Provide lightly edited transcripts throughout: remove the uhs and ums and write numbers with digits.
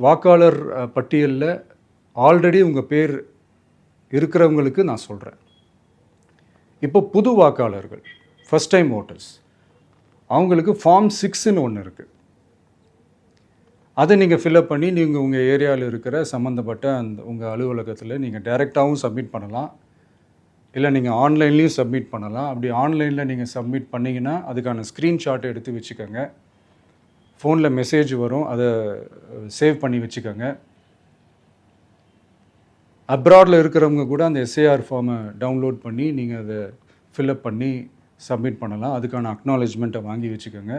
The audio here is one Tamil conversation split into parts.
வாக்காளர் பட்டியலில் ஆல்ரெடி உங்கள் பேர் இருக்கிறவங்களுக்கு நான் சொல்கிறேன். இப்போ புது வாக்காளர்கள், ஃபஸ்ட் டைம் ஓட்டர்ஸ், அவங்களுக்கு ஃபார்ம் 6ன்னு ஒன்று இருக்குது. அதை நீங்கள் ஃபில்அப் பண்ணி நீங்கள் உங்கள் ஏரியாவில் இருக்கிற சம்மந்தப்பட்ட உங்கள் அலுவலகத்தில் நீங்கள் டைரெக்டாகவும் சப்மிட் பண்ணலாம், இல்லை நீங்கள் ஆன்லைன்லேயும் சப்மிட் பண்ணலாம். அப்படி ஆன்லைனில் நீங்கள் சப்மிட் பண்ணிங்கன்னா அதுக்கான ஸ்க்ரீன்ஷாட் எடுத்து வச்சுக்கோங்க. ஃபோனில் மெசேஜ் வரும், அதை சேவ் பண்ணி வச்சுக்கோங்க. அப்ராடில் இருக்கிறவங்க கூட அந்த எஸ்ஏஆர் ஃபார்மை டவுன்லோட் பண்ணி நீங்கள் அதை ஃபில்அப் பண்ணி சப்மிட் பண்ணலாம். அதுக்கான அக்னாலேஜ்மெண்ட்டை வாங்கி வச்சுக்கோங்க.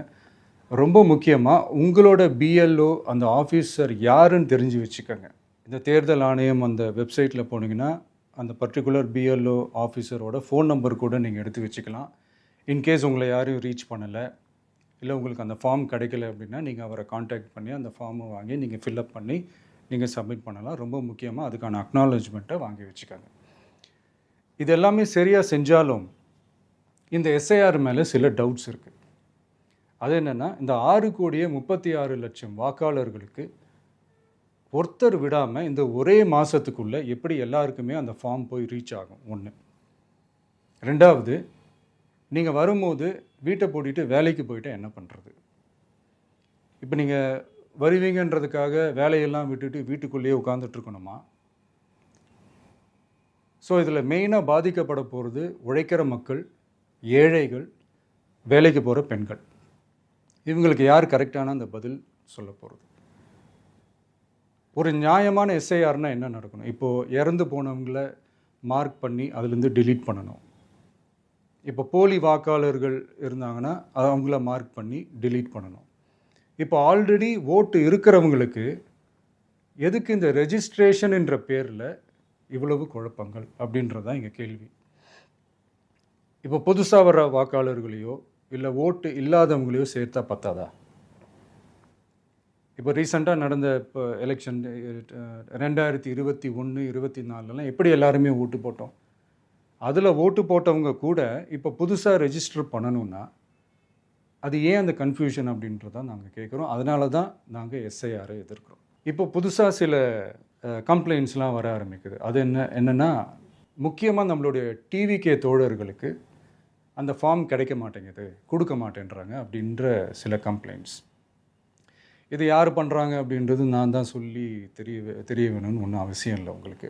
ரொம்ப முக்கியமாக உங்களோட பிஎல்ஓ அந்த ஆஃபீஸர் யாருன்னு தெரிஞ்சு வச்சுக்கோங்க. இந்த தேர்தல் ஆணையம் அந்த வெப்சைட்டில் போனீங்கன்னா அந்த பர்டிகுலர் பிஎல்ஓ ஆஃபீஸரோட ஃபோன் நம்பர் கூட நீங்கள் எடுத்து வச்சுக்கலாம். இன்கேஸ் உங்களை யாரும் ரீச் பண்ணலை, இல்லை உங்களுக்கு அந்த ஃபார்ம் கிடைக்கல அப்படின்னா நீங்கள் அவரை காண்டாக்ட் பண்ணி அந்த ஃபார்மை வாங்கி நீங்கள் ஃபில்அப் பண்ணி நீங்கள் சப்மிட் பண்ணலாம். ரொம்ப முக்கியமாக அதுக்கான அக்னாலேஜ்மெண்ட்டை வாங்கி வச்சுக்கோங்க. இது எல்லாமே சரியாக செஞ்சாலும் இந்த எஸ்ஐஆர் மேலே சில டவுட்ஸ் இருக்குது. அது என்னென்னா, இந்த 6,36,00,000 வாக்காளர்களுக்கு ஒருத்தர் விடாமல் இந்த ஒரே மாதத்துக்குள்ளே எப்படி எல்லாருக்குமே அந்த ஃபார்ம் போய் ரீச் ஆகும்? ஒன்று. ரெண்டாவது, நீங்கள் வரும்போது வீட்டை பூட்டிட்டு வேலைக்கு போயிட்டு என்ன பண்ணுறது? இப்போ நீங்கள் வருவீங்கன்றதுக்காக வேலையெல்லாம் விட்டுட்டு வீட்டுக்குள்ளேயே உட்காந்துட்ருக்கணுமா? ஸோ இதில் மெயினாக பாதிக்கப்பட போகிறது உழைக்கிற மக்கள், ஏழைகள், வேலைக்கு போகிற பெண்கள். இவங்களுக்கு யார் கரெக்டான அந்த பதில் சொல்ல போகிறது? ஒரு நியாயமான எஸ்ஐஆர்னால் என்ன நடக்கணும்? இப்போது இறந்து போனவங்களை மார்க் பண்ணி அதுலேருந்து டிலீட் பண்ணணும். இப்போ போலி வாக்காளர்கள் இருந்தாங்கன்னா அவங்கள மார்க் பண்ணி டிலீட் பண்ணணும். இப்போ ஆல்ரெடி ஓட்டு இருக்கிறவங்களுக்கு எதுக்கு இந்த ரெஜிஸ்ட்ரேஷன் என்ற பேரில் இவ்வளவு குழப்பங்கள் அப்படின்றது தான் எங்கள் கேள்வி. இப்போ புதுசாக வர வாக்காளர்களையோ இல்லை ஓட்டு இல்லாதவங்களையோ சேர்த்தா பத்தாதா? இப்போ ரீசெண்டாக நடந்த இப்போ எலெக்ஷன் 2021, 24 எப்படி எல்லாருமே ஓட்டு போட்டோம்? அதில் ஓட்டு போட்டவங்க கூட இப்போ புதுசாக ரெஜிஸ்டர் பண்ணணுன்னா அது ஏன் அந்த கன்ஃபியூஷன் அப்படின்றதான் நாங்கள் கேட்குறோம். அதனால தான் நாங்கள் எஸ்ஐஆரை எதிர்க்கிறோம். இப்போ புதுசாக சில கம்ப்ளைண்ட்ஸ்லாம் வர ஆரம்பிக்குது. அது என்னென்னா, முக்கியமாக நம்மளுடைய டிவிகே தோழர்களுக்கு அந்த ஃபார்ம் கிடைக்க மாட்டேங்குது, கொடுக்க மாட்டேன்றாங்க அப்படின்ற சில கம்ப்ளைண்ட்ஸ். இது யார் பண்ணுறாங்க அப்படின்றது நான் தான் சொல்லி தெரிய வேணும்னு ஒன்றும் அவசியம் இல்லை உங்களுக்கு.